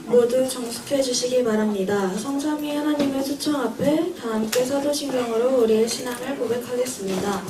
모두 정숙해 주시기 바랍니다. 성삼위 하나님의 초청 앞에 다 함께 사도신경으로 우리의 신앙을 고백하겠습니다.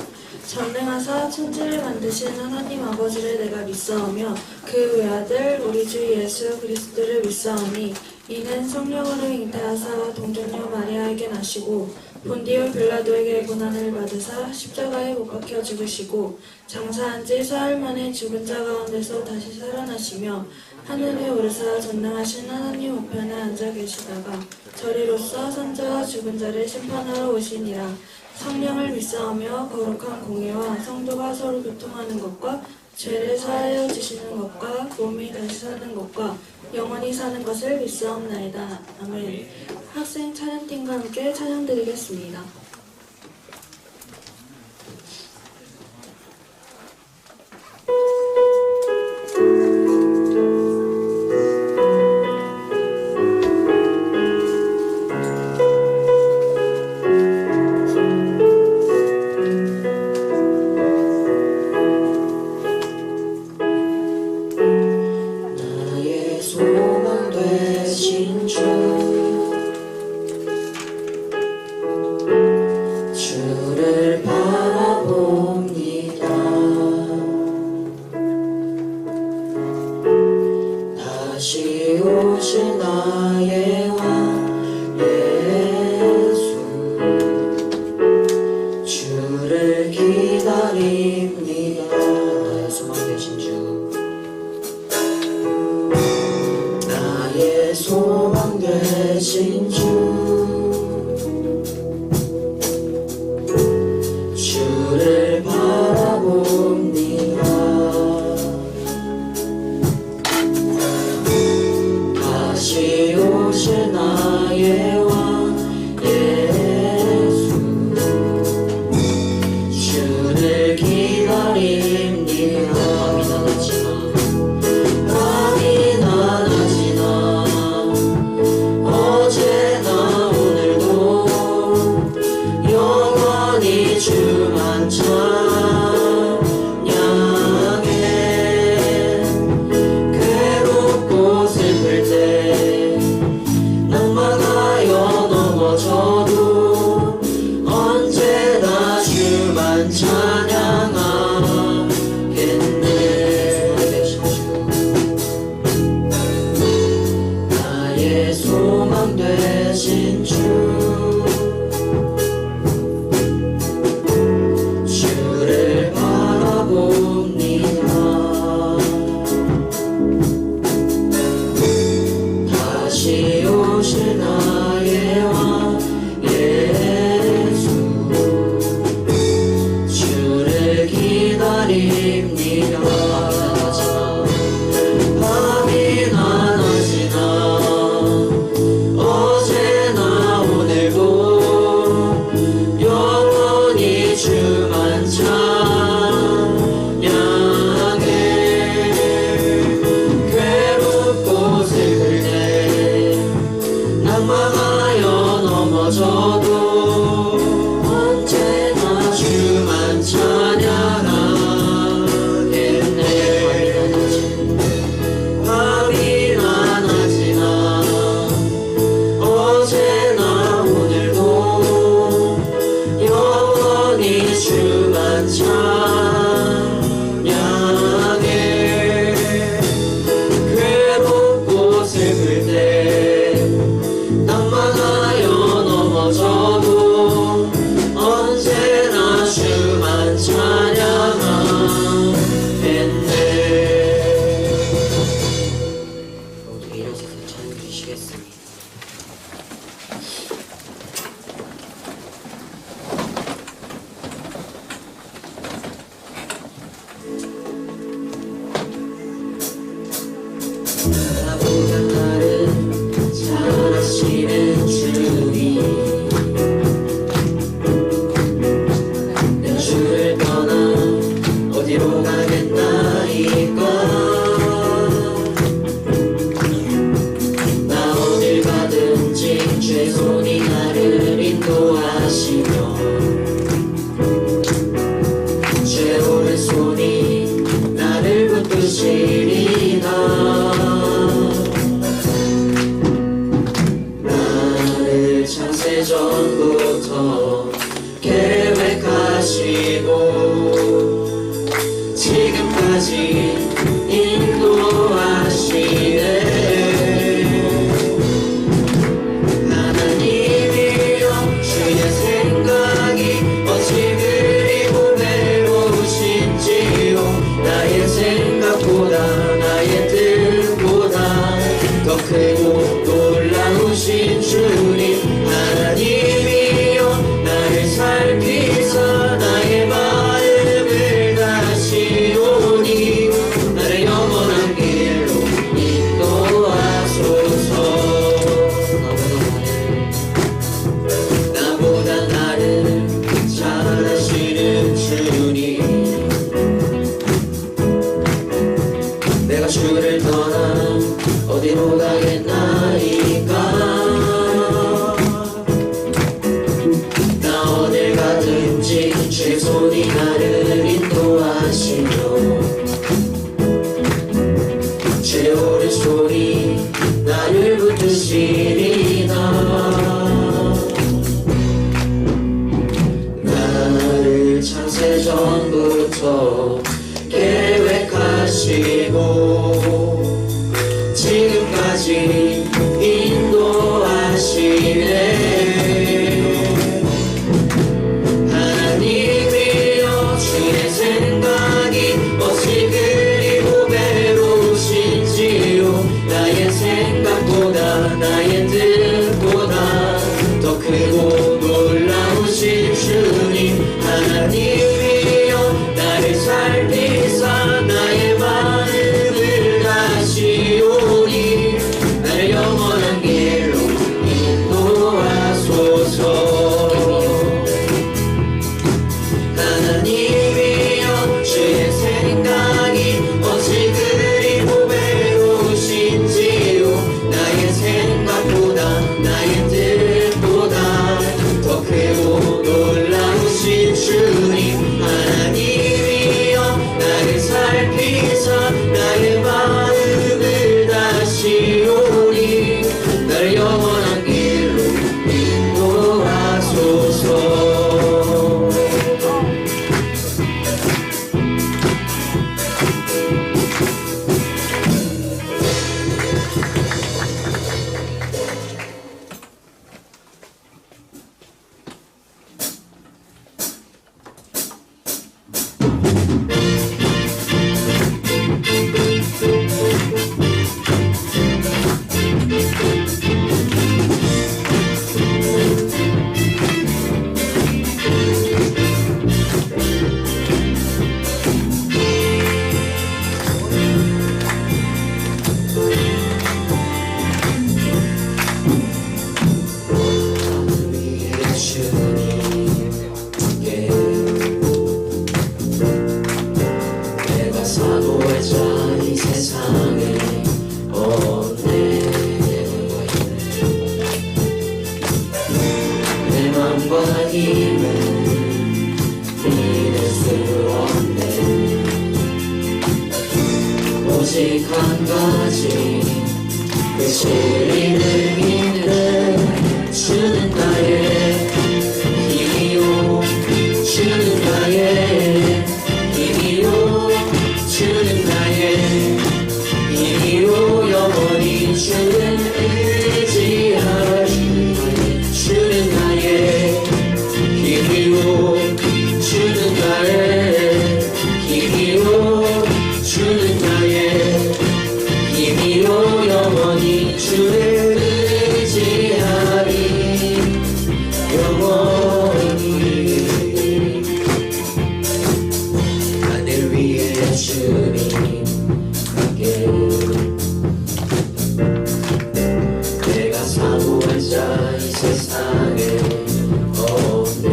전능하사 천지를 만드신 하나님 아버지를 내가 믿사오며 그 외아들 우리 주 예수 그리스도를 믿사오니 이는 성령으로 잉태하사 동정녀 마리아에게 나시고 본디오 빌라도에게 고난을 받으사 십자가에 못 박혀 죽으시고 장사한 지 사흘 만에 죽은 자 가운데서 다시 살아나시며 하늘에 오르사 전능하신 하나님 우편에 앉아 계시다가 저리로서 산자와 죽은 자를 심판하러 오시니라. 성령을 믿사오며 거룩한 공예와 성도가 서로 교통하는 것과 죄를 사하여 주시는 것과 몸이 다시 사는 것과 영원히 사는 것을 믿사옵나이다. 아멘. 학생 찬양팀과 함께 찬양드리겠습니다. 다시 오실 나의 왕 예수 주를 기다립니다. 나의 소망 되신 주 나의 소망 되신 주를 바라봅니다. 다시 오실 나의 왕 예수 주를 기다립니다. 밤이 나나지나 어제나 인도하시네. 하나님이여 주의 생각이 어찌 그리 보배로우신지요. 나의 생각보다 나의 뜻보다 더 크고 놀라우신 주님. 하나님이여 나를 살피사 나의 마음을 다시오니 나를 영원한 길로 인도하소서. 나보다 나를 잘 아시는 주님. 내가 주를 떠나 어디로 가겠나이까. 나 어딜 가든지 주의 손이 나를 인도하시며 주의 오른손이 나를 붙드시리나. 나를 창세전부터 계획하시고 지금까지 인도하시네. 하나님이여 주의 생각이 어찌 그리 보배로우신지요. 나의 생각보다 나의 뜻보다 더 크고 놀라우신 주님. 하나님이여 나를 살피사 나의 마음을 다시오니 나를 영원한 길로 인도하소서. 하나님이여 주의 생각이 어찌 그리 보배로우신지요. 나의 생각보다 나의 뜻보다 더 크고 놀라우신 주님. 하나님이여 나를 살피사 나의 마음을 다시오니 나를 영원한 길로 인도하소서. 내가 사고의 자 이 세상에 없네. 내 맘과 힘은 믿을 수 없네. 오직 한 가지 그 진리를 믿는 주는 나의 힘이요. 주는 나의 힘이요. 주는 나의 힘이요. 영원히 주는 의지하리. 주는 나의 힘이요. 주는 나의 힘이요. 주는 나의 힘이요. 영원히 주를 의지하리. 영원히 하늘 위에 주님 함께. 내가 사모한 자 이 세상에 없네.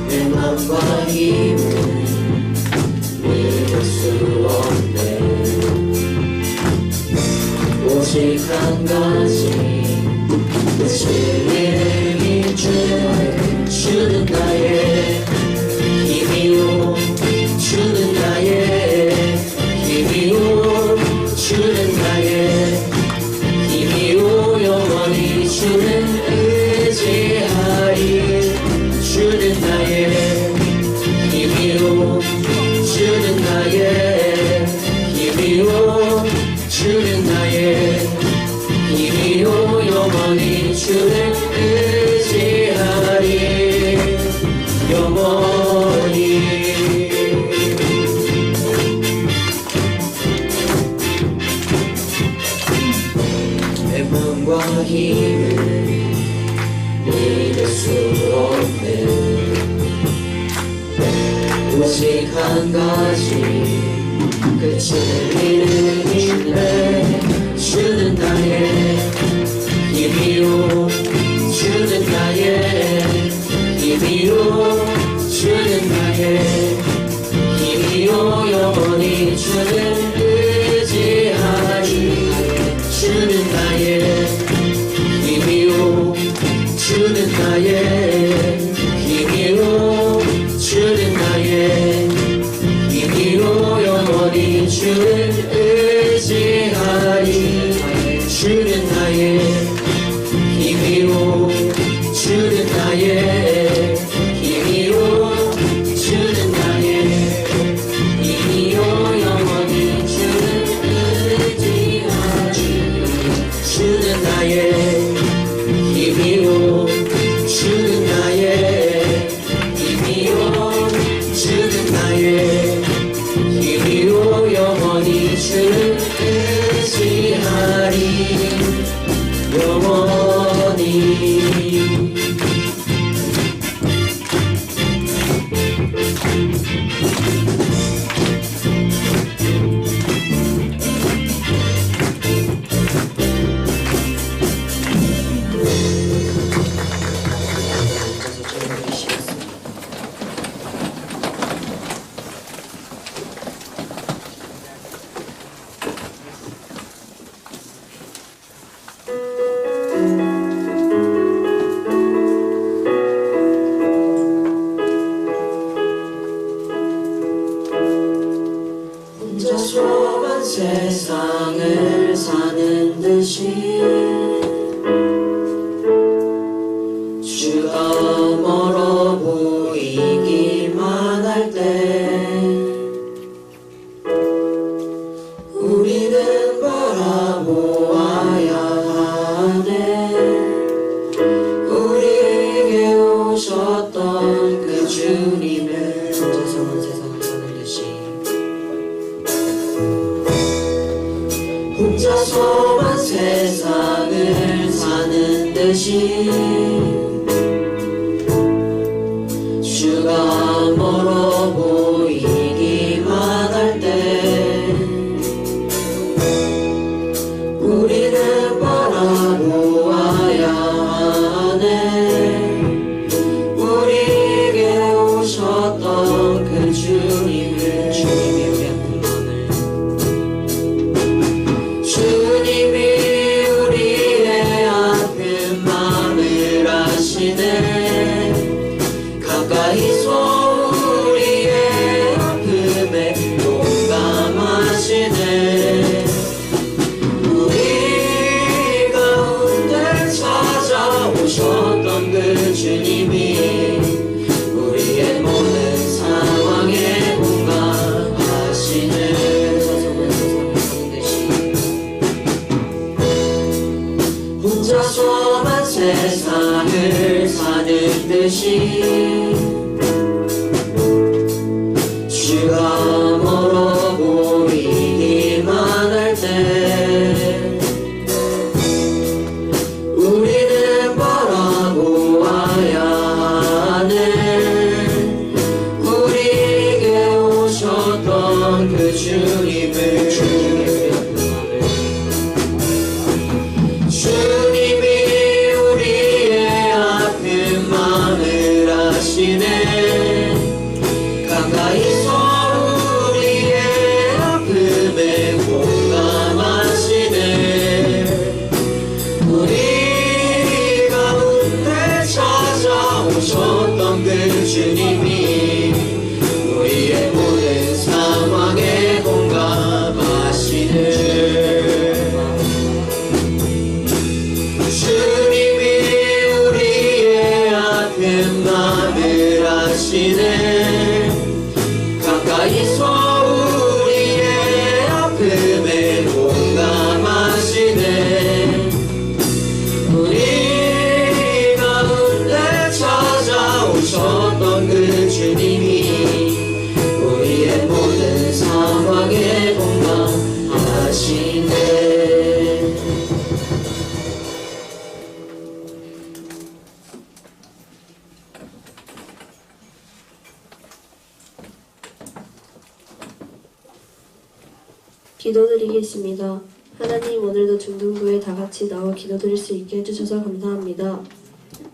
내 맘과 힘은 믿을 수 없네. 오직 한 가지 그 진리를 믿는 주는 나의 힘이요. 주는 나의 힘이요. 주는 나의 힘이요. 영원히 주는 의지하리. 주는 나의 오직 한 가지 끝을 잃은 힘을 주는 나의 힘이요 주는 나의 힘이요 주는 나의 힘이요 영원히 주는 의지하리 주는 나의 힘이요 주는 나의 힘이요 주는 나의 힘이요 영원히 주를 의지하리 주는 나의 힘이요 주는 나의 힘이요 주는 나의 힘이요 영원히 주를 의지하리 주는 나의 힘이요 주는 나의 힘이요 주는 나의 힘이요 영원히 주를 의지하리 영원히 혼자 좁은 세상을 사는 듯이 주가 멀어 보이기만 할 때 우리는 바라보아야 하네 우리에게 오셨던 그 주님을 혼자서만 세상을 사는 듯이 혼자서만 세상을 사는 듯이 주가 멀어 보이기만 할 때 우리는 바라보아야 하네 우리에게 오셨던 그 주님을 주님이 우리 아픈 마음을 주님이 우리의 아픈 마음을 아시네 가까이서 우리의 아픔에 공감하시네 우리 가운데 찾아오셨던 그 주님이 우리의 모든 상황에 공감하시네 혼자서만 세상을 사는 듯이 주가 멀어 보이기만 할 때 우리는 바라보아야 하네 우리에게 오셨던 그 주님을 주님이 우리의 아픈 마음을 아시네 가까이서 우리의 아픔에 공감하시네 우리 가운데 찾아오셨던 그 주님이 우리의 모든 상황에 공감하시네 기도드리겠습니다. 하나님, 오늘도 중등부에 다 같이 나와 기도드릴 수 있게 해주셔서 감사합니다.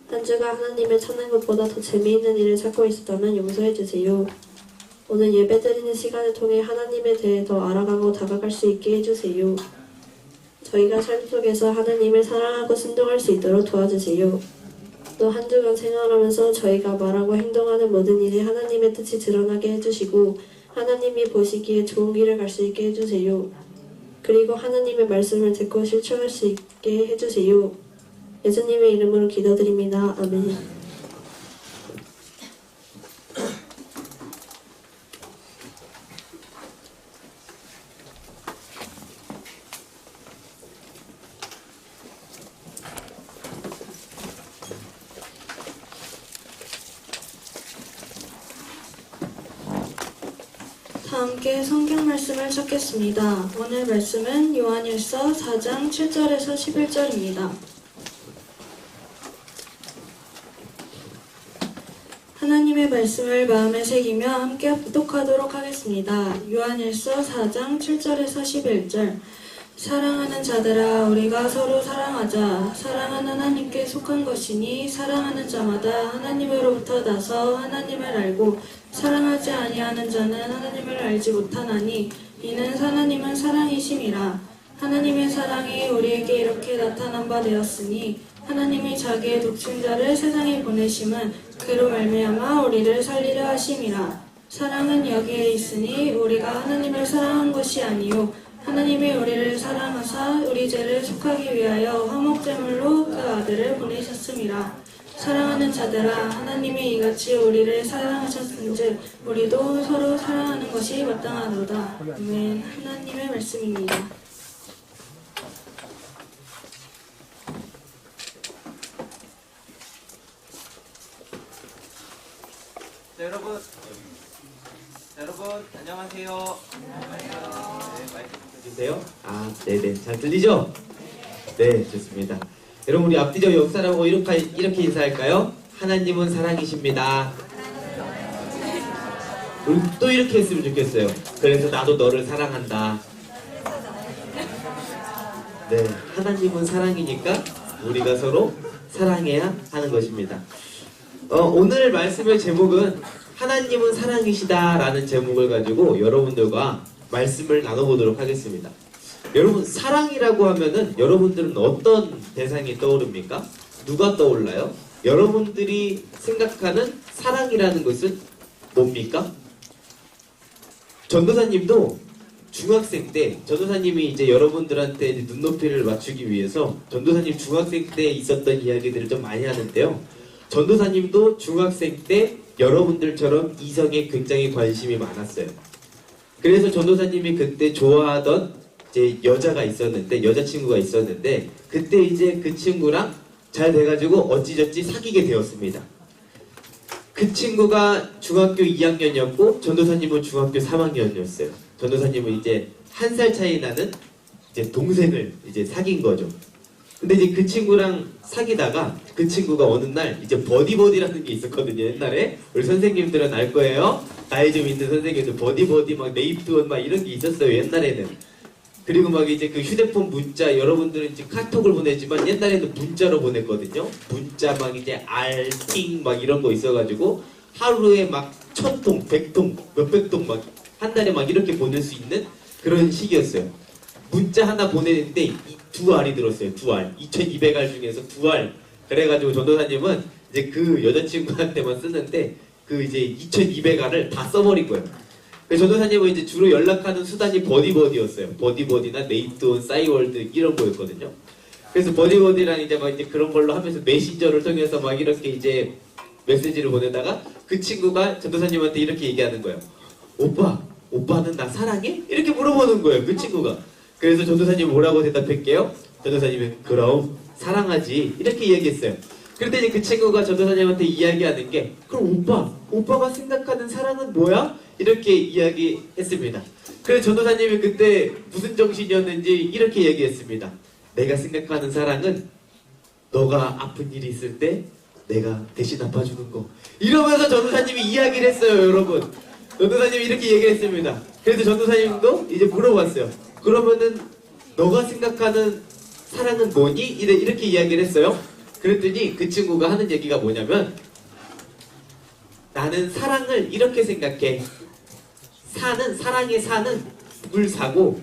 한 주가 하나님을 찾는 것보다 더 재미있는 일을 찾고 있었다면 용서해주세요. 오늘 예배드리는 시간을 통해 하나님에 대해 더 알아가고 다가갈 수 있게 해주세요. 저희가 삶 속에서 하나님을 사랑하고 순종할 수 있도록 도와주세요. 또 한 주간 생활하면서 저희가 말하고 행동하는 모든 일이 하나님의 뜻이 드러나게 해주시고 하나님이 보시기에 좋은 길을 갈 수 있게 해주세요. 그리고 하나님의 말씀을 듣고 실천할 수 있게 해주세요. 예수님의 이름으로 기도드립니다. 아멘. 다 함께 성경 말씀을 찾겠습니다. 오늘 말씀은 요한일서 4장 7절에서 11절입니다. 하나님의 말씀을 마음에 새기며 함께 합독하도록 하겠습니다. 요한일서 4장 7절에서 11절. 사랑하는 자들아, 우리가 서로 사랑하자. 사랑은 하나님께 속한 것이니 사랑하는 자마다 하나님으로부터 나서 하나님을 알고 사랑하지 아니하는 자는 하나님을 알지 못하나니 이는 하나님은 사랑이심이라. 하나님의 사랑이 우리에게 이렇게 나타난 바 되었으니 하나님이 자기의 독생자를 세상에 보내심은 그로 말미암아 우리를 살리려 하심이라. 사랑은 여기에 있으니 우리가 하나님을 사랑한 것이 아니요 하나님이 우리를 사랑하사 우리 죄를 속하기 위하여 화목제물로 그 아들을 보내셨음이라. 사랑하는 자들아, 하나님이 이같이 우리를 사랑하셨은즉 우리도 서로 사랑하는 것이 마땅하도다. 아멘. 하나님의 말씀입니다. 자, 여러분 안녕하세요. 네, 마이크 켜주세요. 네네, 잘 들리죠? 네, 좋습니다. 여러분, 우리 앞뒤적 역사라고 이렇게 인사할까요? 하나님은 사랑이십니다. 우리 또 이렇게 했으면 좋겠어요. 그래서 나도 너를 사랑한다. 네, 하나님은 사랑이니까 우리가 서로 사랑해야 하는 것입니다. 오늘 말씀의 제목은 하나님은 사랑이시다 라는 제목을 가지고 여러분들과 말씀을 나눠보도록 하겠습니다. 여러분, 사랑이라고 하면은 여러분들은 어떤 대상이 떠오릅니까? 누가 떠올라요? 여러분들이 생각하는 사랑이라는 것은 뭡니까? 전도사님도 중학생 때, 전도사님이 이제 여러분들한테 이제 눈높이를 맞추기 위해서 전도사님 중학생 때 있었던 이야기들을 좀 많이 하는데요. 전도사님도 중학생 때 여러분들처럼 이성에 굉장히 관심이 많았어요. 그래서 전도사님이 그때 좋아하던 이제 여자친구가 있었는데, 그때 이제 그 친구랑 잘 돼가지고 어찌저찌 사귀게 되었습니다. 그 친구가 중학교 2학년이었고, 전도사님은 중학교 3학년이었어요. 전도사님은 이제 1살 차이 나는 이제 동생을 이제 사귄 거죠. 근데 이제 그 친구랑 사귀다가 그 친구가 어느 날 이제 버디버디라는 게 있었거든요. 옛날에 우리 선생님들은 알 거예요. 나이 좀 있는 선생님들 버디버디 막 네이트원 막 이런 게 있었어요. 옛날에는. 그리고 막 이제 그 휴대폰 문자, 여러분들은 이제 카톡을 보내지만 옛날에는 문자로 보냈거든요. 문자 막 이제 알팅 막 이런 거 있어가지고 하루에 막 1000통, 100통, 몇백 통 막 한 달에 막 이렇게 보낼 수 있는 그런 시기였어요. 문자 하나 보내는데 두 알이 들었어요. 두 알. 2200알 중에서 두 알. 그래가지고 전도사님은 이제 그 여자친구한테만 쓰는데 그 이제 2200알을 다 써버린 거예요. 그래서 전도사님은 이제 주로 연락하는 수단이 버디버디였어요. 버디버디나 네이트온, 싸이월드 이런 거였거든요. 그래서 버디버디랑 이제 막 이제 그런 걸로 하면서 메신저를 통해서 막 이렇게 이제 메시지를 보내다가 그 친구가 전도사님한테 이렇게 얘기하는 거예요. 오빠는 나 사랑해? 이렇게 물어보는 거예요. 그 친구가. 그래서 전도사님 뭐라고 대답할게요? 전도사님이 그럼 사랑하지 이렇게 이야기했어요. 그런데 이제 그 친구가 전도사님한테 이야기하는 게 그럼 오빠가 생각하는 사랑은 뭐야? 이렇게 이야기했습니다. 그래서 전도사님이 그때 무슨 정신이었는지 이렇게 얘기했습니다. 내가 생각하는 사랑은 너가 아픈 일이 있을 때 내가 대신 아파주는 거. 이러면서 전도사님이 이야기를 했어요. 여러분, 전도사님이 이렇게 얘기를 했습니다. 그래서 전도사님도 이제 물어봤어요. 그러면은 너가 생각하는 사랑은 뭐니? 이렇게 이야기를 했어요. 그랬더니 그 친구가 하는 얘기가 뭐냐면 나는 사랑을 이렇게 생각해. 사랑의 사는 물사고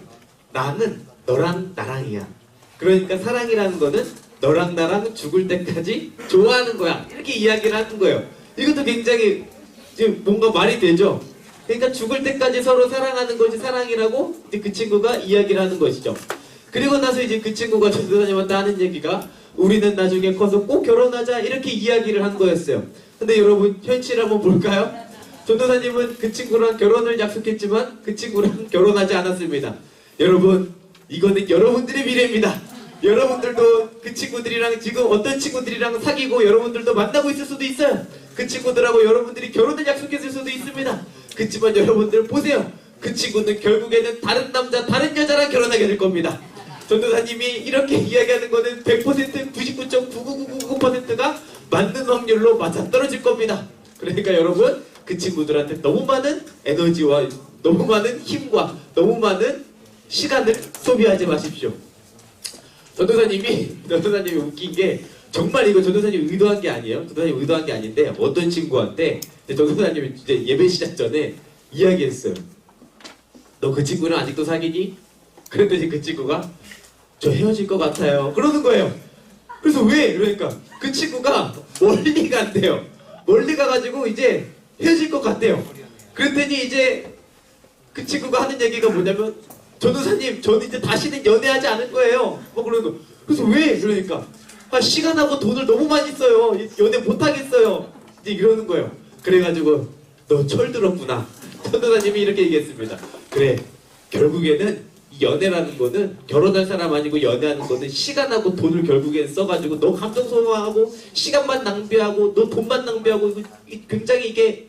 나는 너랑 나랑이야. 그러니까 사랑이라는 거는 너랑 나랑 죽을 때까지 좋아하는 거야. 이렇게 이야기를 하는 거예요. 이것도 굉장히 지금 뭔가 말이 되죠? 그러니까 죽을 때까지 서로 사랑하는 것이 사랑이라고 이제 그 친구가 이야기를 하는 것이죠. 그리고 나서 이제 그 친구가 전도사님한테 하는 얘기가 우리는 나중에 커서 꼭 결혼하자 이렇게 이야기를 한 거였어요. 근데 여러분 현실 한번 볼까요? 전도사님은 그 친구랑 결혼을 약속했지만 그 친구랑 결혼하지 않았습니다. 여러분 이거는 여러분들의 미래입니다. 여러분들도 그 친구들이랑 지금 어떤 친구들이랑 사귀고 여러분들도 만나고 있을 수도 있어요. 그 친구들하고 여러분들이 결혼을 약속했을 수도 있습니다. 그렇지만 여러분들 보세요. 그 친구는 결국에는 다른 남자, 다른 여자랑 결혼하게 될 겁니다. 전도사님이 이렇게 이야기하는 거는 100% 99.99999%가 맞는 확률로 맞아떨어질 겁니다. 그러니까 여러분 그 친구들한테 너무 많은 에너지와 너무 많은 힘과 너무 많은 시간을 소비하지 마십시오. 전도사님이 웃긴 게 정말 이거 전도사님이 의도한 게 아니에요. 전도사님이 의도한 게 아닌데 어떤 친구한테 전도사님이 이제 예배 시작 전에 이야기했어요. 너 그 친구랑 아직도 사귀니? 그랬더니 그 친구가 저 헤어질 것 같아요. 그러는 거예요. 그래서 왜? 그러니까 그 친구가 멀리 간대요. 멀리 가가지고 이제 헤어질 것 같대요. 그랬더니 이제 그 친구가 하는 얘기가 뭐냐면 전도사님 저는 이제 다시는 연애하지 않을 거예요. 뭐 그러는 거. 그래서 왜? 그러니까 시간하고 돈을 너무 많이 써요. 연애 못하겠어요. 이제 이러는 거예요. 그래가지고 너 철들었구나. 전도사님이 이렇게 얘기했습니다. 그래 결국에는 연애라는 거는 결혼할 사람 아니고 연애하는 거는 시간하고 돈을 결국엔 써가지고 너 감정 소모하고 시간만 낭비하고 너 돈만 낭비하고 굉장히 이게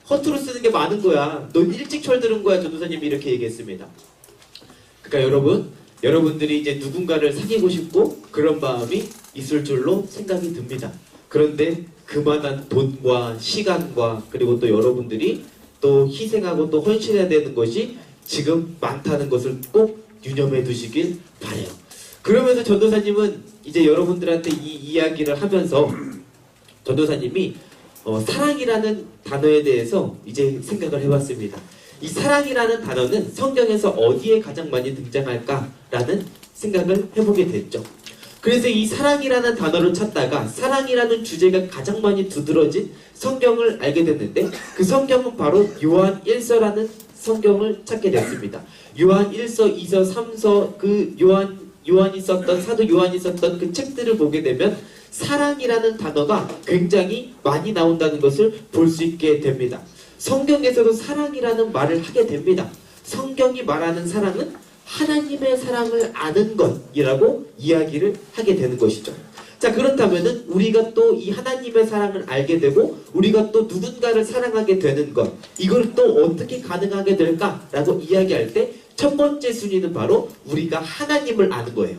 허투루 쓰는 게 많은 거야. 넌 일찍 철드는 거야. 전도사님이 이렇게 얘기했습니다. 그러니까 여러분들이 이제 누군가를 사귀고 싶고 그런 마음이 있을 줄로 생각이 듭니다. 그런데 그만한 돈과 시간과 그리고 또 여러분들이 또 희생하고 또 헌신해야 되는 것이 지금 많다는 것을 꼭 유념해 두시길 바래요. 그러면서 전도사님은 이제 여러분들한테 이 이야기를 하면서 전도사님이 사랑이라는 단어에 대해서 이제 생각을 해봤습니다. 이 사랑이라는 단어는 성경에서 어디에 가장 많이 등장할까라는 생각을 해보게 됐죠. 그래서 이 사랑이라는 단어를 찾다가 사랑이라는 주제가 가장 많이 두드러진 성경을 알게 됐는데 그 성경은 바로 요한 1서라는 성경을 찾게 됐습니다. 요한 1서, 2서, 3서 그 요한이 썼던 사도 요한이 썼던 그 책들을 보게 되면 사랑이라는 단어가 굉장히 많이 나온다는 것을 볼 수 있게 됩니다. 성경에서도 사랑이라는 말을 하게 됩니다. 성경이 말하는 사랑은 하나님의 사랑을 아는 것이라고 이야기를 하게 되는 것이죠. 자, 그렇다면은 우리가 또 이 하나님의 사랑을 알게 되고 우리가 또 누군가를 사랑하게 되는 것, 이걸 또 어떻게 가능하게 될까라고 이야기할 때 첫 번째 순위는 바로 우리가 하나님을 아는 거예요.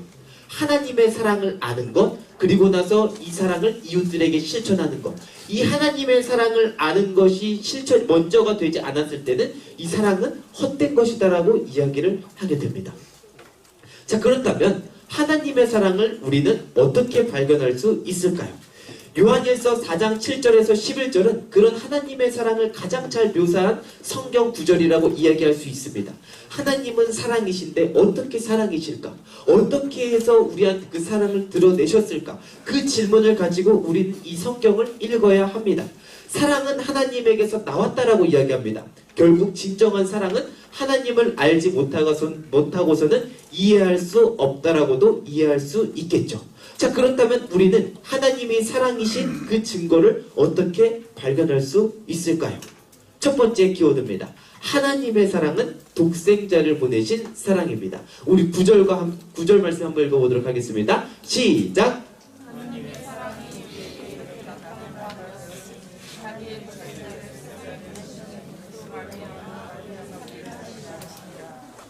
하나님의 사랑을 아는 것, 그리고 나서 이 사랑을 이웃들에게 실천하는 것. 이 하나님의 사랑을 아는 것이 먼저가 되지 않았을 때는 이 사랑은 헛된 것이다라고 이야기를 하게 됩니다. 자, 그렇다면 하나님의 사랑을 우리는 어떻게 발견할 수 있을까요? 요한일서 4장 7절에서 11절은 그런 하나님의 사랑을 가장 잘 묘사한 성경 구절이라고 이야기할 수 있습니다. 하나님은 사랑이신데 어떻게 사랑이실까? 어떻게 해서 우리한테 그 사랑을 드러내셨을까? 그 질문을 가지고 우리는 이 성경을 읽어야 합니다. 사랑은 하나님에게서 나왔다라고 이야기합니다. 결국 진정한 사랑은 하나님을 알지 못하고서는 이해할 수 없다라고도 이해할 수 있겠죠. 자, 그렇다면 우리는 하나님이 사랑이신 그 증거를 어떻게 발견할 수 있을까요? 첫 번째 키워드입니다. 하나님의 사랑은 독생자를 보내신 사랑입니다. 우리 9절 말씀 한번 읽어보도록 하겠습니다. 시작!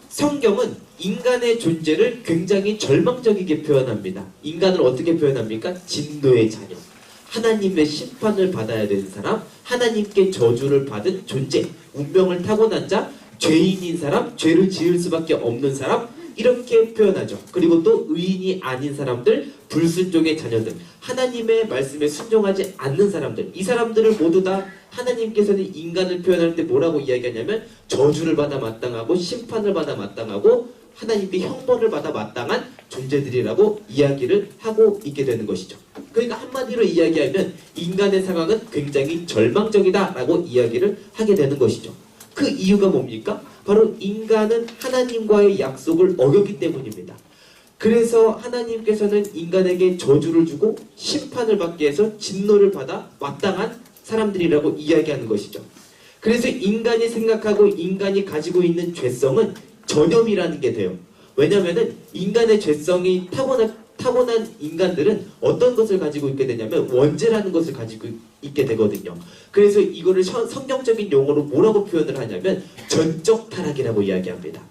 성경은 인간의 존재를 굉장히 절망적이게 표현합니다. 인간을 어떻게 표현합니까? 진노의 자녀. 하나님의 심판을 받아야 되는 사람, 하나님께 저주를 받은 존재, 운명을 타고난 자, 죄인인 사람, 죄를 지을 수밖에 없는 사람, 이렇게 표현하죠. 그리고 또 의인이 아닌 사람들, 불순종의 자녀들, 하나님의 말씀에 순종하지 않는 사람들, 이 사람들을 모두 다 하나님께서는 인간을 표현할 때 뭐라고 이야기하냐면 저주를 받아 마땅하고 심판을 받아 마땅하고 하나님께 형벌을 받아 마땅한 존재들이라고 이야기를 하고 있게 되는 것이죠. 그러니까 한마디로 이야기하면 인간의 상황은 굉장히 절망적이다라고 이야기를 하게 되는 것이죠. 그 이유가 뭡니까? 바로 인간은 하나님과의 약속을 어겼기 때문입니다. 그래서 하나님께서는 인간에게 저주를 주고 심판을 받게 해서 진노를 받아 마땅한 사람들이라고 이야기하는 것이죠. 그래서 인간이 생각하고 인간이 가지고 있는 죄성은 전염이라는 게 돼요. 왜냐하면 인간의 죄성이 타고난 인간들은 어떤 것을 가지고 있게 되냐면 원죄라는 것을 가지고 있게 되거든요. 그래서 이거를 성경적인 용어로 뭐라고 표현을 하냐면 전적 타락이라고 이야기합니다.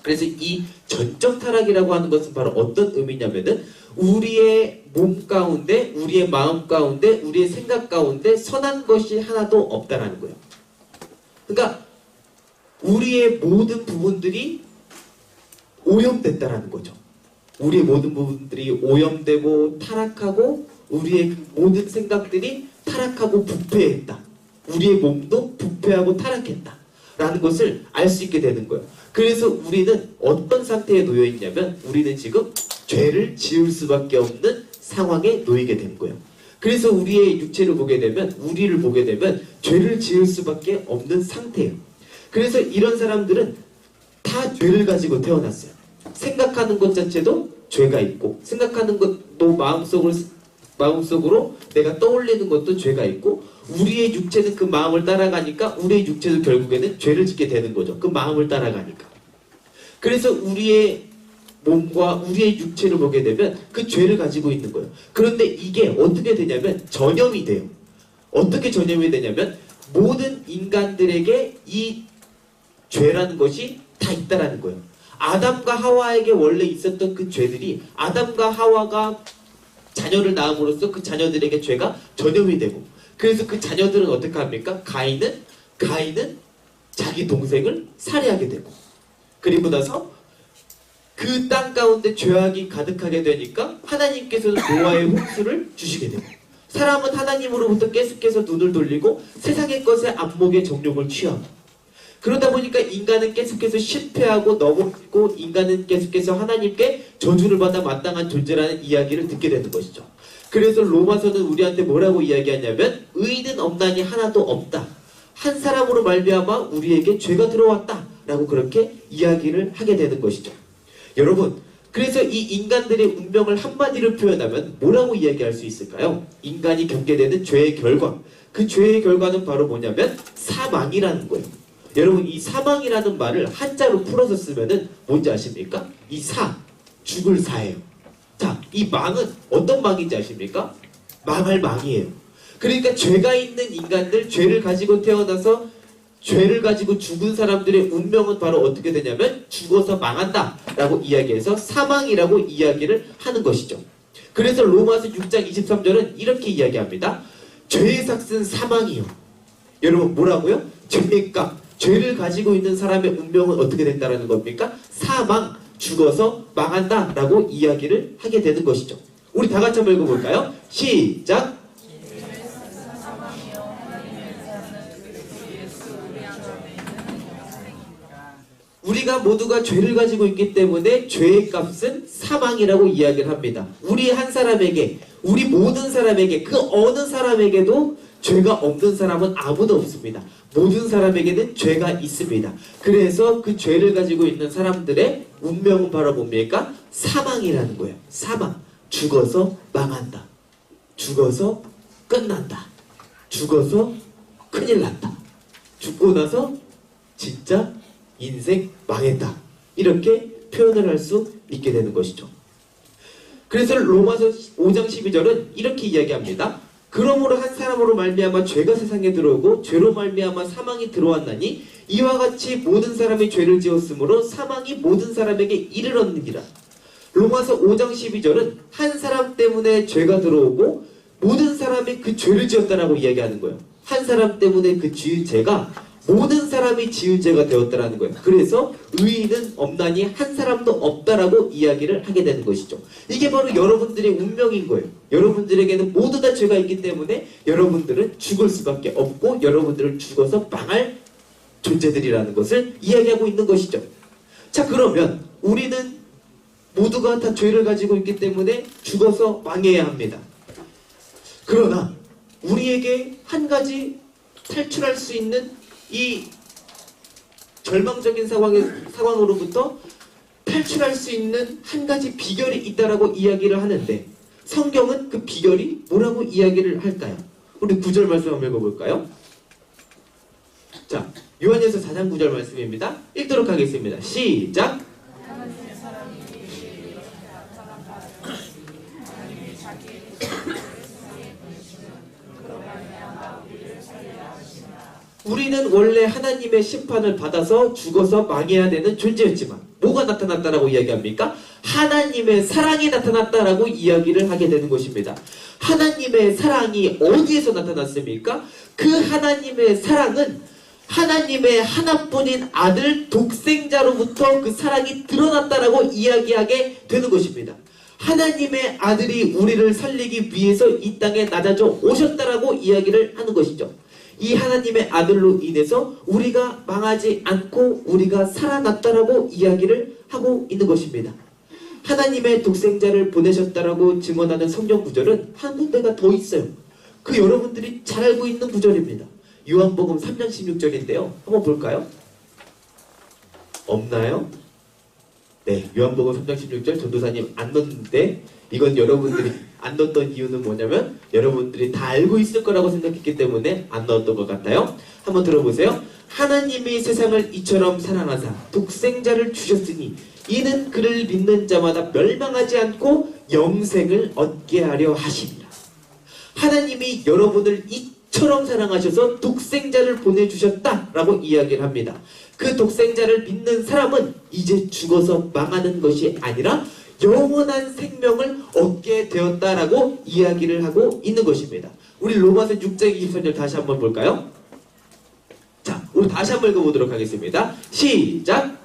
그래서 이 전적 타락이라고 하는 것은 바로 어떤 의미냐면은 우리의 몸 가운데, 우리의 마음 가운데, 우리의 생각 가운데 선한 것이 하나도 없다라는 거예요. 그러니까 우리의 모든 부분들이 오염됐다라는 거죠. 우리의 모든 부분들이 오염되고 타락하고 우리의 그 모든 생각들이 타락하고 부패했다. 우리의 몸도 부패하고 타락했다. 라는 것을 알 수 있게 되는 거예요. 그래서 우리는 어떤 상태에 놓여 있냐면 우리는 지금 죄를 지을 수밖에 없는 상황에 놓이게 되는 거예요. 그래서 우리의 육체를 보게 되면 우리를 보게 되면 죄를 지을 수밖에 없는 상태예요. 그래서 이런 사람들은 다 죄를 가지고 태어났어요. 생각하는 것 자체도 죄가 있고 생각하는 것도 마음속으로 내가 떠올리는 것도 죄가 있고 우리의 육체는 그 마음을 따라가니까 우리의 육체도 결국에는 죄를 짓게 되는 거죠. 그 마음을 따라가니까. 그래서 우리의 몸과 우리의 육체를 보게 되면 그 죄를 가지고 있는 거예요. 그런데 이게 어떻게 되냐면 전염이 돼요. 어떻게 전염이 되냐면 모든 인간들에게 이 죄라는 것이 다 있다라는 거예요. 아담과 하와에게 원래 있었던 그 죄들이 아담과 하와가 자녀를 낳음으로써 그 자녀들에게 죄가 전염이 되고 그래서 그 자녀들은 어떻게 합니까? 가인은 자기 동생을 살해하게 되고 그리고 나서 그 땅 가운데 죄악이 가득하게 되니까 하나님께서는 노아의 홍수를 주시게 되고 사람은 하나님으로부터 계속해서 눈을 돌리고 세상의 것에 안목의 정욕을 취하고 그러다 보니까 인간은 계속해서 실패하고 넘어지고 인간은 계속해서 하나님께 저주를 받아 마땅한 존재라는 이야기를 듣게 되는 것이죠. 그래서 로마서는 우리한테 뭐라고 이야기하냐면 의인은 없나니 하나도 없다. 한 사람으로 말미암아 우리에게 죄가 들어왔다. 라고 그렇게 이야기를 하게 되는 것이죠. 여러분, 그래서 이 인간들의 운명을 한마디로 표현하면 뭐라고 이야기할 수 있을까요? 인간이 겪게 되는 죄의 결과. 그 죄의 결과는 바로 뭐냐면 사망이라는 거예요. 여러분 이 사망이라는 말을 한자로 풀어서 쓰면은 뭔지 아십니까? 이 죽을 사예요. 자, 이 망은 어떤 망인지 아십니까? 망할 망이에요. 그러니까 죄가 있는 인간들, 죄를 가지고 태어나서 죄를 가지고 죽은 사람들의 운명은 바로 어떻게 되냐면 죽어서 망한다 라고 이야기해서 사망이라고 이야기를 하는 것이죠. 그래서 로마서 6장 23절은 이렇게 이야기합니다. 죄의 삭은 사망이요. 여러분 뭐라고요? 죄의 값. 죄를 가지고 있는 사람의 운명은 어떻게 된다는 겁니까? 사망, 죽어서 망한다 라고 이야기를 하게 되는 것이죠. 우리 다 같이 한번 읽어볼까요? 시작! 우리가 모두가 죄를 가지고 있기 때문에 죄의 값은 사망이라고 이야기를 합니다. 우리 한 사람에게, 우리 모든 사람에게, 그 어느 사람에게도 죄가 없는 사람은 아무도 없습니다. 모든 사람에게는 죄가 있습니다. 그래서 그 죄를 가지고 있는 사람들의 운명은 바로 뭡니까? 사망이라는 거예요. 사망. 죽어서 망한다. 죽어서 끝난다. 죽어서 큰일 났다. 죽고 나서 진짜 인생 망했다. 이렇게 표현을 할 수 있게 되는 것이죠. 그래서 로마서 5장 12절은 이렇게 이야기합니다. 그러므로 한 사람으로 말미암아 죄가 세상에 들어오고 죄로 말미암아 사망이 들어왔나니 이와 같이 모든 사람이 죄를 지었으므로 사망이 모든 사람에게 이르렀느니라. 로마서 5장 12절은 한 사람 때문에 죄가 들어오고 모든 사람이 그 죄를 지었다라고 이야기하는 거예요. 한 사람 때문에 그 죄가 모든 사람이 지은 죄가 되었다라는 거예요. 그래서 의인은 없나니 한 사람도 없다라고 이야기를 하게 되는 것이죠. 이게 바로 여러분들의 운명인 거예요. 여러분들에게는 모두 다 죄가 있기 때문에 여러분들은 죽을 수밖에 없고 여러분들은 죽어서 망할 존재들이라는 것을 이야기하고 있는 것이죠. 자, 그러면 우리는 모두가 다 죄를 가지고 있기 때문에 죽어서 망해야 합니다. 그러나 우리에게 한 가지 탈출할 수 있는 이 절망적인 상황으로부터 탈출할 수 있는 한 가지 비결이 있다라고 이야기를 하는데 성경은 그 비결이 뭐라고 이야기를 할까요? 우리 9절 말씀 한번 읽어볼까요? 자, 요한일서 4장 9절 말씀입니다. 읽도록 하겠습니다. 시작! 우리는 원래 하나님의 심판을 받아서 죽어서 망해야 되는 존재였지만 뭐가 나타났다라고 이야기합니까? 하나님의 사랑이 나타났다라고 이야기를 하게 되는 것입니다. 하나님의 사랑이 어디에서 나타났습니까? 그 하나님의 사랑은 하나님의 하나뿐인 아들 독생자로부터 그 사랑이 드러났다라고 이야기하게 되는 것입니다. 하나님의 아들이 우리를 살리기 위해서 이 땅에 낮아져 오셨다라고 이야기를 하는 것이죠. 이 하나님의 아들로 인해서 우리가 망하지 않고 우리가 살아났다라고 이야기를 하고 있는 것입니다. 하나님의 독생자를 보내셨다라고 증언하는 성경 구절은 한 군데가 더 있어요. 그 여러분들이 잘 알고 있는 구절입니다. 요한복음 3장 16절인데요. 한번 볼까요? 없나요? 네, 요한복음 3장 16절 전도사님 안 넣었는데 이건 여러분들이 안 넣었던 이유는 뭐냐면 여러분들이 다 알고 있을 거라고 생각했기 때문에 안 넣었던 것 같아요. 한번 들어보세요. 하나님이 세상을 이처럼 사랑하사 독생자를 주셨으니 이는 그를 믿는 자마다 멸망하지 않고 영생을 얻게 하려 하십니다. 하나님이 여러분을 이처럼 사랑하셔서 독생자를 보내주셨다라고 이야기를 합니다. 그 독생자를 믿는 사람은 이제 죽어서 망하는 것이 아니라 영원한 생명을 얻게 되었다라고 이야기를 하고 있는 것입니다. 우리 로마서 6장 23절 다시 한번 볼까요? 자, 우리 다시 한번 읽어보도록 하겠습니다. 시작!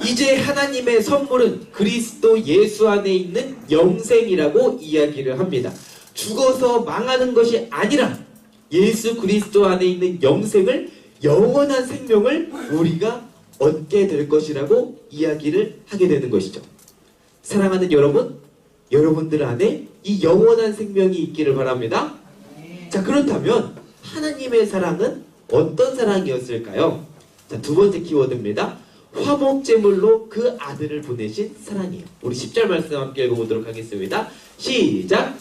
이제 하나님의 선물은 그리스도 예수 안에 있는 영생이라고 이야기를 합니다. 죽어서 망하는 것이 아니라 예수 그리스도 안에 있는 영생을 영원한 생명을 우리가 얻게 될 것이라고 이야기를 하게 되는 것이죠. 사랑하는 여러분, 여러분들 안에 이 영원한 생명이 있기를 바랍니다. 자, 그렇다면 하나님의 사랑은 어떤 사랑이었을까요? 자, 두 번째 키워드입니다. 화목제물로 그 아들을 보내신 사랑이에요. 우리 10절 말씀 함께 읽어보도록 하겠습니다. 시작!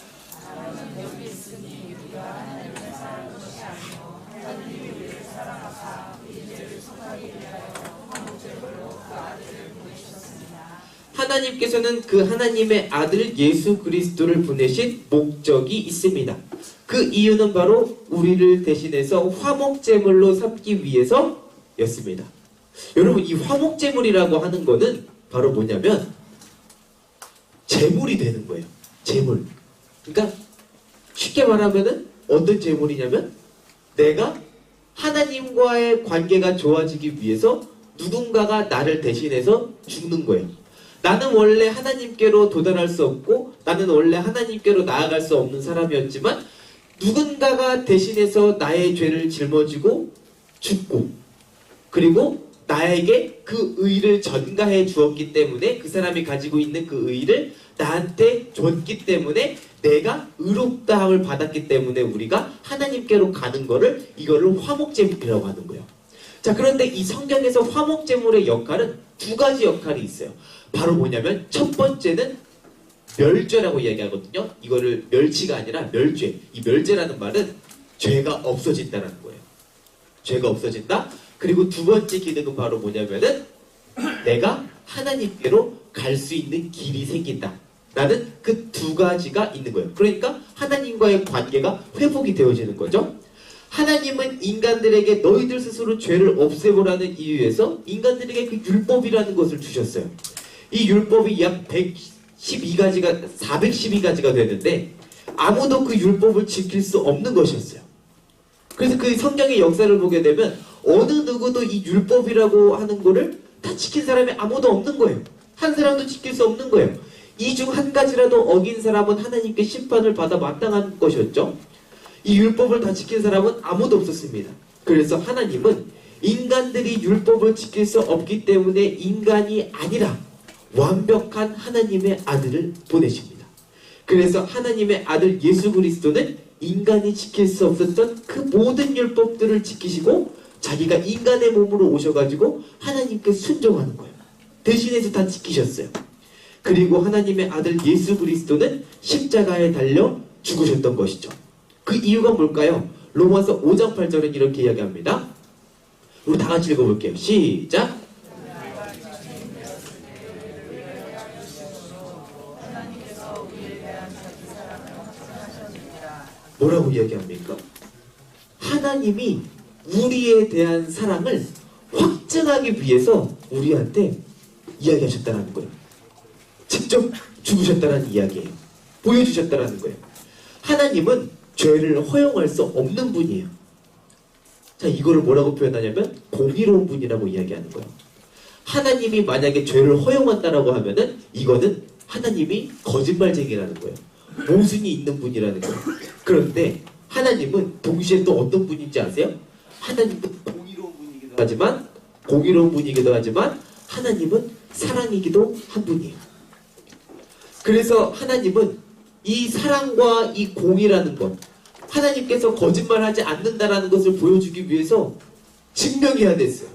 하나님께서는 그 하나님의 아들 예수 그리스도를 보내신 목적이 있습니다. 그 이유는 바로 우리를 대신해서 화목제물로 삼기 위해서였습니다. 여러분, 이 화목제물이라고 하는 거는 바로 뭐냐면 제물이 되는 거예요. 제물. 그러니까 쉽게 말하면은 어떤 제물이냐면 내가 하나님과의 관계가 좋아지기 위해서 누군가가 나를 대신해서 죽는 거예요. 나는 원래 하나님께로 도달할 수 없고 나는 원래 하나님께로 나아갈 수 없는 사람이었지만 누군가가 대신해서 나의 죄를 짊어지고 죽고 그리고 나에게 그 의를 전가해 주었기 때문에 그 사람이 가지고 있는 그 의를 나한테 줬기 때문에 내가 의롭다함을 받았기 때문에 우리가 하나님께로 가는 거를 이거를 화목제물이라고 하는 거예요. 자, 그런데 이 성경에서 화목제물의 역할은 두 가지 역할이 있어요. 바로 뭐냐면 첫 번째는 멸죄라고 이야기하거든요. 이거를 멸치가 아니라 멸죄. 이 멸죄라는 말은 죄가 없어진다는 거예요. 죄가 없어진다. 그리고 두 번째 기능은 바로 뭐냐면은 내가 하나님께로 갈 수 있는 길이 생긴다. 라는 그 두 가지가 있는 거예요. 그러니까 하나님과의 관계가 회복이 되어지는 거죠. 하나님은 인간들에게 너희들 스스로 죄를 없애보라는 이유에서 인간들에게 그 율법이라는 것을 주셨어요. 이 율법이 약 412가지가 되는데 아무도 그 율법을 지킬 수 없는 것이었어요. 그래서 그 성경의 역사를 보게 되면 어느 누구도 이 율법이라고 하는 거를 다 지킨 사람이 아무도 없는 거예요. 한 사람도 지킬 수 없는 거예요. 이 중 한 가지라도 어긴 사람은 하나님께 심판을 받아 마땅한 것이었죠. 이 율법을 다 지킨 사람은 아무도 없었습니다. 그래서 하나님은 인간들이 율법을 지킬 수 없기 때문에 인간이 아니라 완벽한 하나님의 아들을 보내십니다. 그래서 하나님의 아들 예수 그리스도는 인간이 지킬 수 없었던 그 모든 율법들을 지키시고 자기가 인간의 몸으로 오셔가지고 하나님께 순종하는 거예요. 대신해서 다 지키셨어요. 그리고 하나님의 아들 예수 그리스도는 십자가에 달려 죽으셨던 것이죠. 그 이유가 뭘까요? 로마서 5장 8절은 이렇게 이야기합니다. 우리 다 같이 읽어볼게요. 시작! 뭐라고 이야기합니까? 하나님이 우리에 대한 사랑을 확증하기 위해서 우리한테 이야기하셨다는 거예요. 직접 죽으셨다는 이야기예요. 보여주셨다는 거예요. 하나님은 죄를 허용할 수 없는 분이에요. 자, 이거를 뭐라고 표현하냐면 공의로운 분이라고 이야기하는 거예요. 하나님이 만약에 죄를 허용한다라고 하면은 이거는 하나님이 거짓말쟁이라는 거예요. 모순이 있는 분이라는 거예요. 그런데 하나님은 동시에 또 어떤 분인지 아세요? 하나님은 공의로운 분이기도 하지만 하나님은 사랑이기도 한 분이에요. 그래서 하나님은 이 사랑과 이 공의라는 것, 하나님께서 거짓말하지 않는다라는 것을 보여주기 위해서 증명해야 됐어요.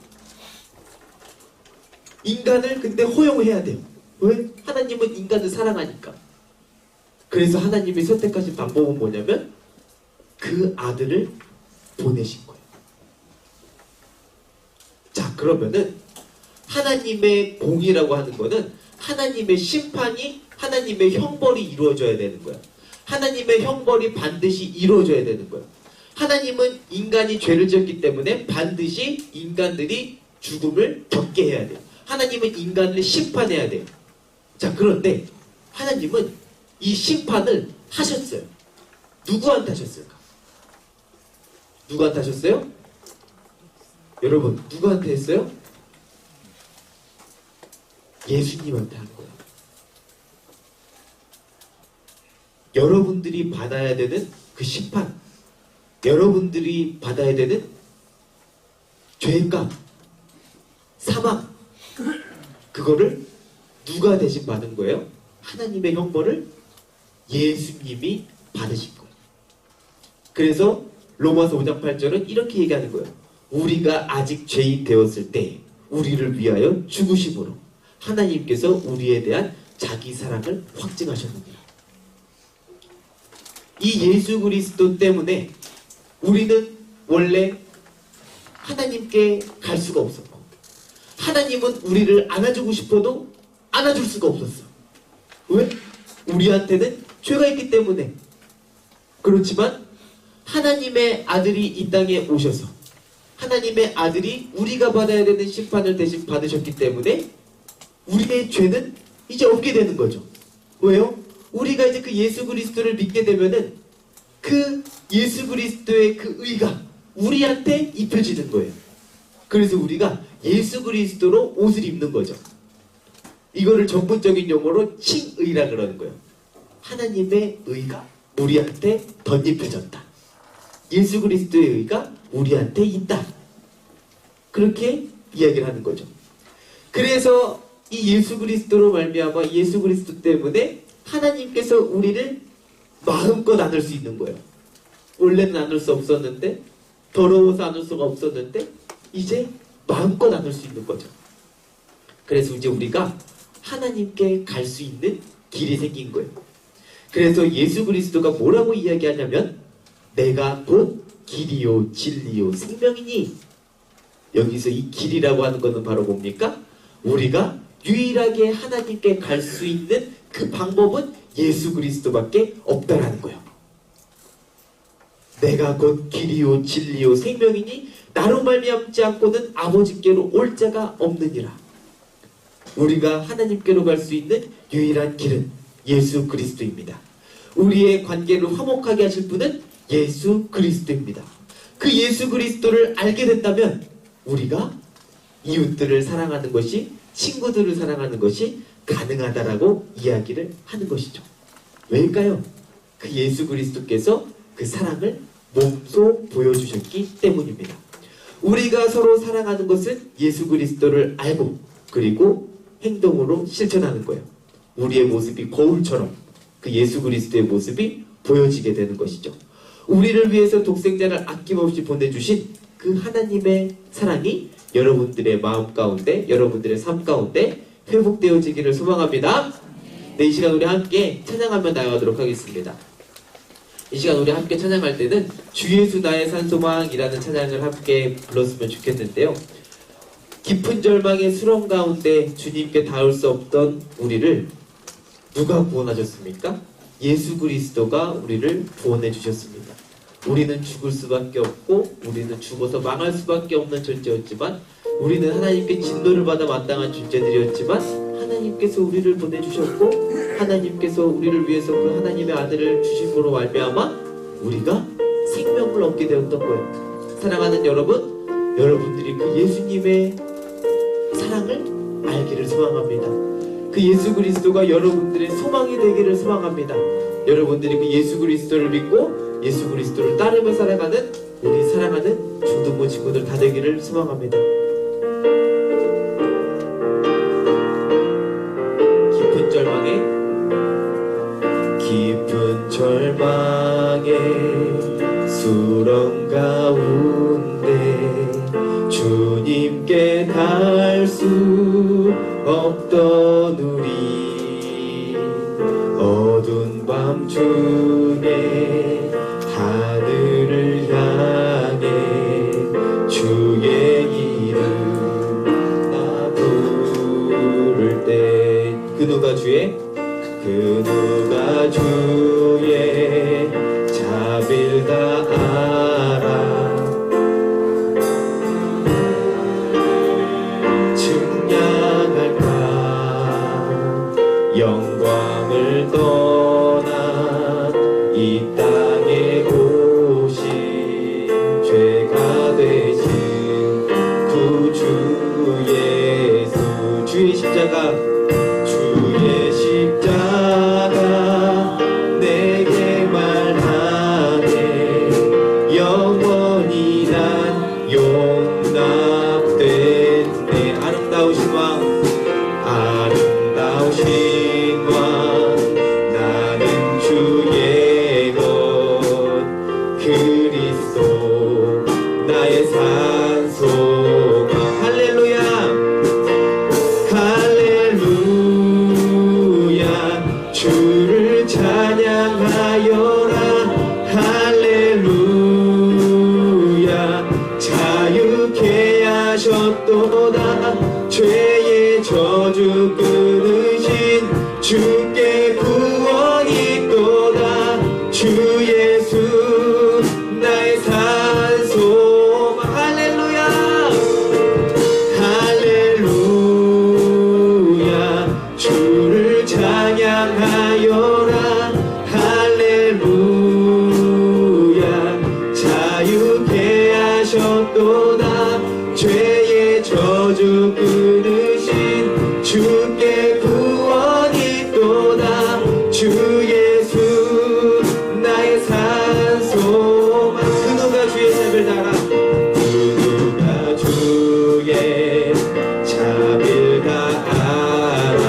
인간을 근데 허용해야 돼요. 왜? 하나님은 인간을 사랑하니까. 그래서 하나님이 선택하신 방법은 뭐냐면 그 아들을 보내신 거예요. 자, 그러면은 하나님의 공의라고 하는 거는 하나님의 심판이, 하나님의 형벌이 이루어져야 되는 거예요. 하나님의 형벌이 반드시 이루어져야 되는 거예요. 하나님은 인간이 죄를 지었기 때문에 반드시 인간들이 죽음을 겪게 해야 돼요. 하나님은 인간을 심판해야 돼요. 자, 그런데 하나님은 이 심판을 하셨어요. 누구한테 하셨을까? 누구한테 하셨어요? 여러분, 누구한테 했어요? 예수님한테 한 거예요. 여러분들이 받아야 되는 그 심판, 여러분들이 받아야 되는 죄값, 사망, 그거를 누가 대신 받은 거예요? 하나님의 형벌을 예수님이 받으신 거예요. 그래서 로마서 5장 8절은 이렇게 얘기하는 거예요. 우리가 아직 죄인 되었을 때 우리를 위하여 죽으심으로 하나님께서 우리에 대한 자기 사랑을 확증하셨느니라. 이 예수 그리스도 때문에 우리는 원래 하나님께 갈 수가 없었고, 하나님은 우리를 안아주고 싶어도 안아줄 수가 없었어. 왜? 우리한테는 죄가 있기 때문에. 그렇지만 하나님의 아들이 이 땅에 오셔서 하나님의 아들이 우리가 받아야 되는 심판을 대신 받으셨기 때문에 우리의 죄는 이제 없게 되는 거죠. 왜요? 우리가 이제 그 예수 그리스도를 믿게 되면은 그 예수 그리스도의 그 의가 우리한테 입혀지는 거예요. 그래서 우리가 예수 그리스도로 옷을 입는 거죠. 이거를 전문적인 용어로 칭의라 그러는 거예요. 하나님의 의가 우리한테 덧입혀졌다. 예수 그리스도의 의가 우리한테 있다. 그렇게 이야기를 하는 거죠. 그래서 이 예수 그리스도로 말미암아 예수 그리스도 때문에 하나님께서 우리를 마음껏 안을 수 있는 거예요. 원래는 안을 수 없었는데, 더러워서 안을 수가 없었는데 이제 마음껏 안을 수 있는 거죠. 그래서 이제 우리가 하나님께 갈 수 있는 길이 생긴 거예요. 그래서 예수 그리스도가 뭐라고 이야기하냐면 내가 곧 길이요 진리요 생명이니, 여기서 이 길이라고 하는 것은 바로 뭡니까? 우리가 유일하게 하나님께 갈 수 있는 그 방법은 예수 그리스도밖에 없다라는 거예요. 내가 곧 길이요 진리요 생명이니 나로 말미암지 않고는 아버지께로 올 자가 없느니라. 우리가 하나님께로 갈 수 있는 유일한 길은 예수 그리스도입니다. 우리의 관계를 화목하게 하실 분은 예수 그리스도입니다. 그 예수 그리스도를 알게 된다면 우리가 이웃들을 사랑하는 것이, 친구들을 사랑하는 것이 가능하다라고 이야기를 하는 것이죠. 왜일까요? 그 예수 그리스도께서 그 사랑을 몸소 보여주셨기 때문입니다. 우리가 서로 사랑하는 것은 예수 그리스도를 알고 그리고 행동으로 실천하는 거예요. 우리의 모습이 거울처럼 그 예수 그리스도의 모습이 보여지게 되는 것이죠. 우리를 위해서 독생자를 아낌없이 보내주신 그 하나님의 사랑이 여러분들의 마음 가운데, 여러분들의 삶 가운데 회복되어지기를 소망합니다. 네, 이 시간 우리 함께 찬양하며 나아가도록 하겠습니다. 이 시간 우리 함께 찬양할 때는 주 예수 나의 산소망이라는 찬양을 함께 불렀으면 좋겠는데요. 깊은 절망의 수렁 가운데 주님께 닿을 수 없던 우리를 누가 구원하셨습니까? 예수 그리스도가 우리를 구원해 주셨습니다. 우리는 죽을 수밖에 없고 우리는 죽어서 망할 수밖에 없는 존재였지만, 우리는 하나님께 진노를 받아 마땅한 존재들이었지만 하나님께서 우리를 보내주셨고 하나님께서 우리를 위해서 그 하나님의 아들을 주심으로 말미암아 우리가 생명을 얻게 되었던 거예요. 사랑하는 여러분, 여러분들이 그 예수님의 사랑을 알기를 소망합니다. 그 예수 그리스도가 여러분들의 소망이 되기를 소망합니다. 여러분들이 그 예수 그리스도를 믿고 예수 그리스도를 따르며 살아가는 우리 사랑하는 중등부 친구들 다 되기를 소망합니다. 깊은 절망의 수렁 가운데 주님께 닿을 수 없던 우리, 어두운 밤중에 하늘을 향해 주의 이름 나 부를 때, 그 누가 주의 자비를 다 알아 증량할까. 영광을 떠나 이 땅에 오신 죄가 되신 구주 예수, 주의 십자가, 주의 십자가 내게 말하네. 영원히 난 용납됐네. 아름다우신 왕, 아름다우신 왕, 나는 주의 것 그리스도 나의 산소망. 할렐루야, 할렐루야, 주를 찬양하여라. 할렐루야, 자유케 하셨도다. 죄의 저주 끊으신 주께 구원이 있도다. 주 예수 나의 산소망. 할렐루야, 할렐루야, 주를 찬양하여라. 할렐루야, 자유케 하셨도다. 죄의 저주 끊으신 주께 구원이 있도다. 주 예수 나의 산소망. 그 누가 주의 자비를 달아, 그 누가 주의 자비를 다 알아.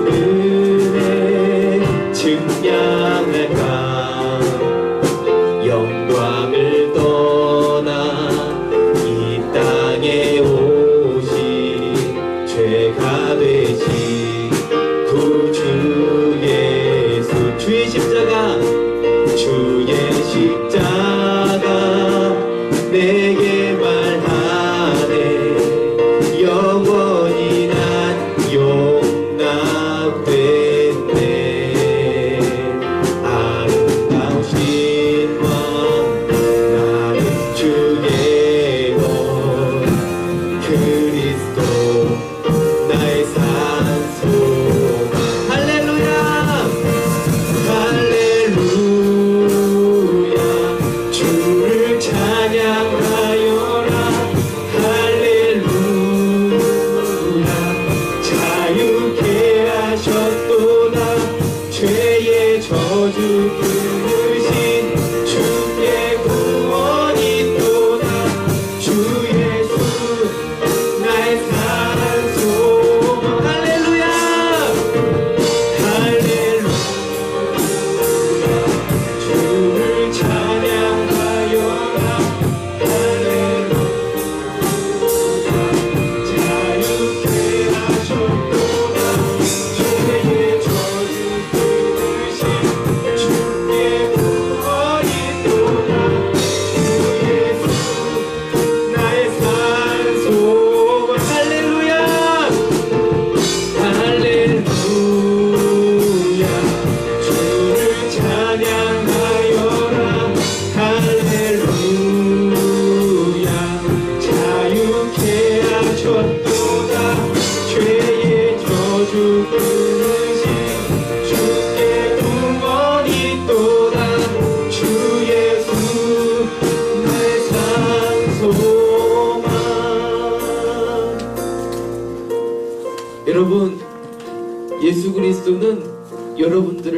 은혜 증량할까. 영광을 떠나 이 땅에 오신 죄가 되신 구주 예수, 주의 십자가, 주의 십자가 내게 말하네. 영원히 난 용납됐네. 아름다우신 왕,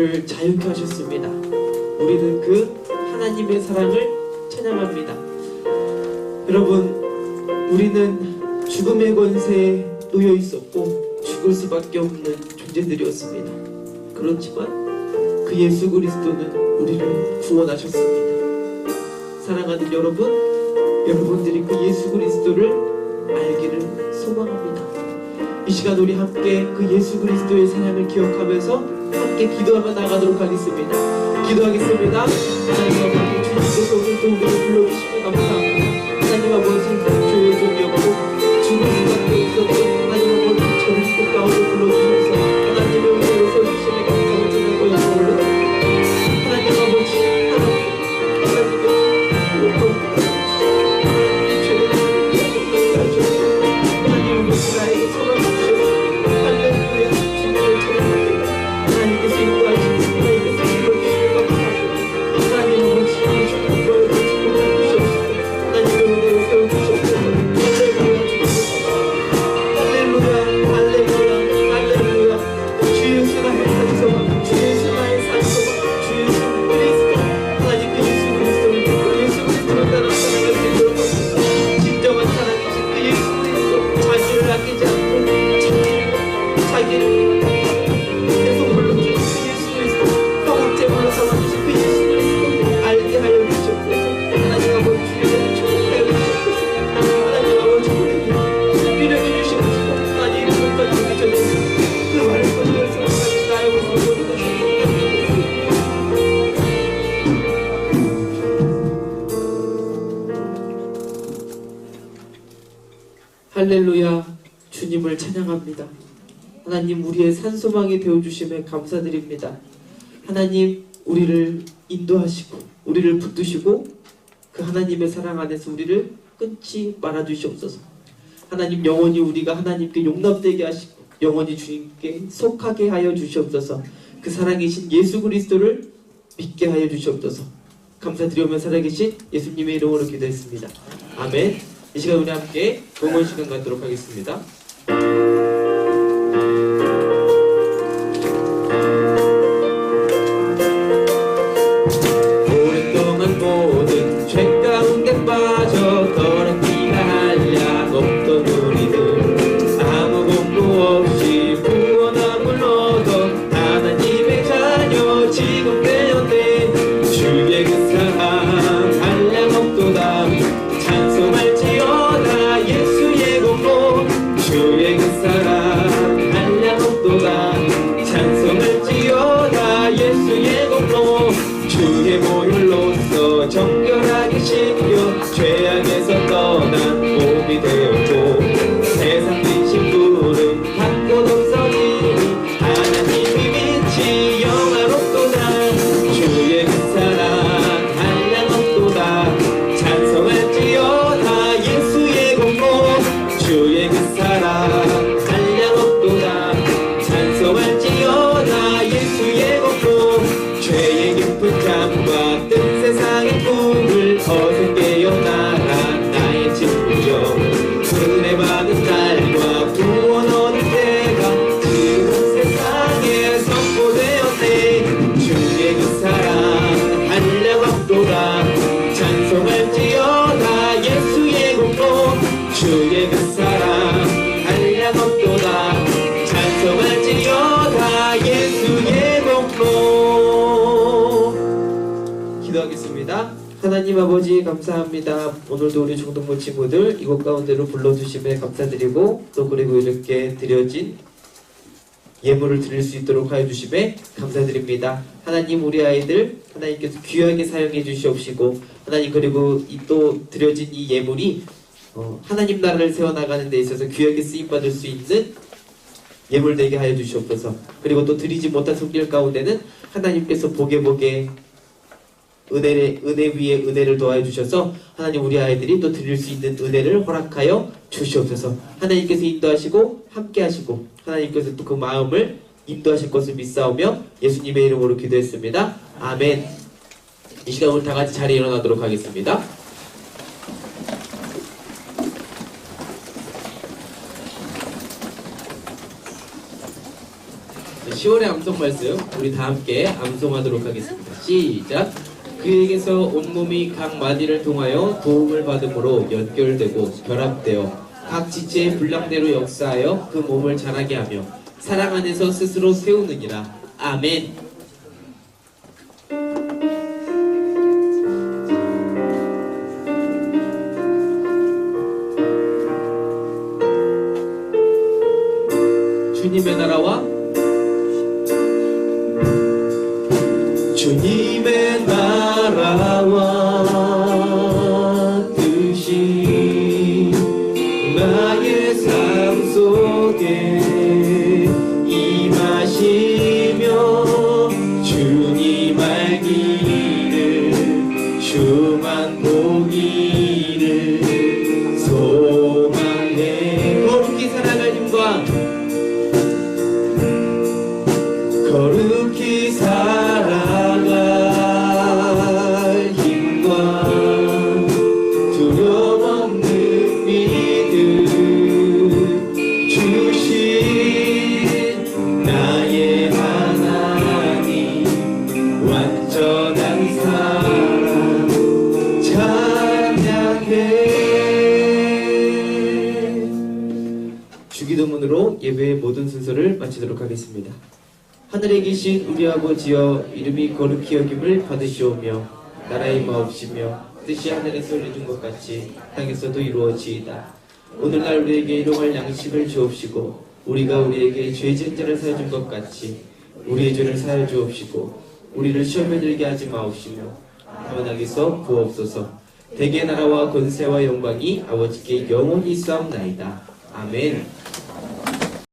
우리를 자유케 하셨습니다. 우리는 그 하나님의 사랑을 찬양합니다. 여러분, 우리는 죽음의 권세에 놓여 있었고 죽을 수밖에 없는 존재들이었습니다. 그렇지만 그 예수 그리스도는 우리를 구원하셨습니다. 사랑하는 여러분, 여러분들이 그 예수 그리스도를 알기를 소망합니다. 이 시간 우리 함께 그 예수 그리스도의 사랑을 기억하면서 함께 기도하며 나가도록 하겠습니다. 기도하겠습니다. 하나님 아버지, 주님께서 오늘도 우리를 불러주시고 감사합니다. 하나님 아버지, 주의 종이었고 죽을 수밖에 없었던 하나님 아버지, 저를 그 가운데 불러주셔서 하나님의 은혜로 세우시며 감사를 드리는 것이오늘 하나님 아버지, 하나님의 하나님 아버지, 나에게 소망을 주셨습니다. 할렐루야. 주님을 찬양합니다. 하나님께서 인도하시고 하나님께서 불러주시며 감사합니다. 하나님 아버지, 주님 보여주시고 주시옵소서. 하나님의 은혜로 세워주시옵소서. 할렐루야, 할렐루야, 할렐루야. 주 예수 나의 산소가, 주 예수 나의 산소가, 주 예수 그리스도, 하나님 그 예수 그리스도를 믿고 예수 그리스도를 따라 사랑할 수 있도록 하소서. 진정한 사랑이신 그 예수 그리스도, 자기를 아끼지 않고 자기를 계속 불러주신 그 예수 그리스도, 평생 불러 삼아주신 그 예수 그리스도 알게 하여 주시옵소서. 하나님 아버지, 주님을 축복하여 주시옵소서. 하나님 아버지, 우리에게 위로해 주시옵소서. 하나님 끝까지 우리 전에 그 말을 꺼내서 하나님 나라고 부르는 것입니다. 할렐루야. 주님을 찬양합니다. 하나님, 우리의 산소망이 되어주심에 감사드립니다. 하나님, 우리를 인도하시고 우리를 붙드시고 그 하나님의 사랑 안에서 우리를 끊지 말아주시옵소서. 하나님, 영원히 우리가 하나님께 용납되게 하시고 영원히 주님께 속하게 하여 주시옵소서. 그 사랑이신 예수 그리스도를 믿게 하여 주시옵소서. 감사드리며 살아계신 예수님의 이름으로 기도했습니다. 아멘. 이 시간 우리 함께 동원 시간 갖도록 하겠습니다. 오랫동안 모든 죄 가운데 빠져 더럽기가 한량 없던 우리들 아무 공부 없이 구원함을 얻어 하나님의 자녀 지금 되었네. 주의 그 사랑 한량 없도다. 찬송할지어다 예수의 공로. 주의 그 사랑 한량 없도다. 찬송할지어다 예수의 공로. 주의 보혈로서 정결하게 씻겨 죄악에서 떠난 몸이 되었고 세상 근심 구름 한 곳 없어지니 하나님이 빛이 영화롭도다. 주의 그 사랑 한량 없도다. 찬송할지어다 예수의 공로. 주의 그 사랑 한량 없도다. 찬송할지어다 예수의 공로. 죄의 깊은 잠과 뜬 세상의 꿈을 어서 깨어나라 나의 친구여. 은혜 받은 날과 구원 얻을 때가 지금 세상에 선포되었네. 주의 그 사랑 한량 없도다. 찬송할지어다 예수의 공로. 주의 그 사랑 한량 없도다. 찬송할지어다 예수의 공로. 기도하겠습니다. 하나님 아버지, 감사합니다. 오늘도 우리 중동부 친구들 이곳 가운데로 불러주심에 감사드리고 또 그리고 이렇게 드려진 예물을 드릴 수 있도록 하여 주심에 감사드립니다. 하나님, 우리 아이들 하나님께서 귀하게 사용해 주시옵시고 하나님, 그리고 또 드려진 이 예물이 하나님 나라를 세워나가는 데 있어서 귀하게 쓰임받을 수 있는 예물 되게 하여 주시옵소서. 그리고 또 드리지 못한 손길 가운데는 하나님께서 보게 은혜 위에 은혜를 더하여 주셔서 하나님, 우리 아이들이 또 드릴 수 있는 은혜를 허락하여 주시옵소서. 하나님께서 인도하시고 함께 하시고 하나님께서 또 그 마음을 인도하실 것을 믿사오며 예수님의 이름으로 기도했습니다. 아멘. 이 시간 우리 다 같이 자리에 일어나도록 하겠습니다. 10월의 암송 말씀 우리 다 함께 암송하도록 하겠습니다. 시작. 그에게서 온몸이 각 마디를 통하여 도움을 받음으로 연결되고 결합되어 각 지체의 분량대로 역사하여 그 몸을 자라게 하며 사랑 안에서 스스로 세우느니라. 아멘. 주님의 나라와 주님의 나라와 뜻이 나의 삶 속에 임하시며 주님 알기를 주만 보기를 소망해. 거룩히 살아갈 힘과 거룩히 살아갈 힘과 두려움 없는 믿음 주신 나의 하나님 완전한 사랑 찬양해. 주기도문으로 예배의 모든 순서를 마치도록 하겠습니다. 하늘에 계신 우리 아버지여, 이름이 거룩히 여김을 받으시오며 나라의 마옵시며 뜻이 하늘에서 이루어진 것 같이 땅에서도 이루어지이다. 오늘날 우리에게 일용할 양식을 주옵시고 우리가 우리에게 죄 지은 자를 사여 준 것 같이 우리의 죄를 사여 주옵시고 우리를 시험에 들게 하지 마옵시며 다만 악에서 구하옵소서. 대개 나라와 권세와 영광이 아버지께 영원히 있사옵나이다. 아멘.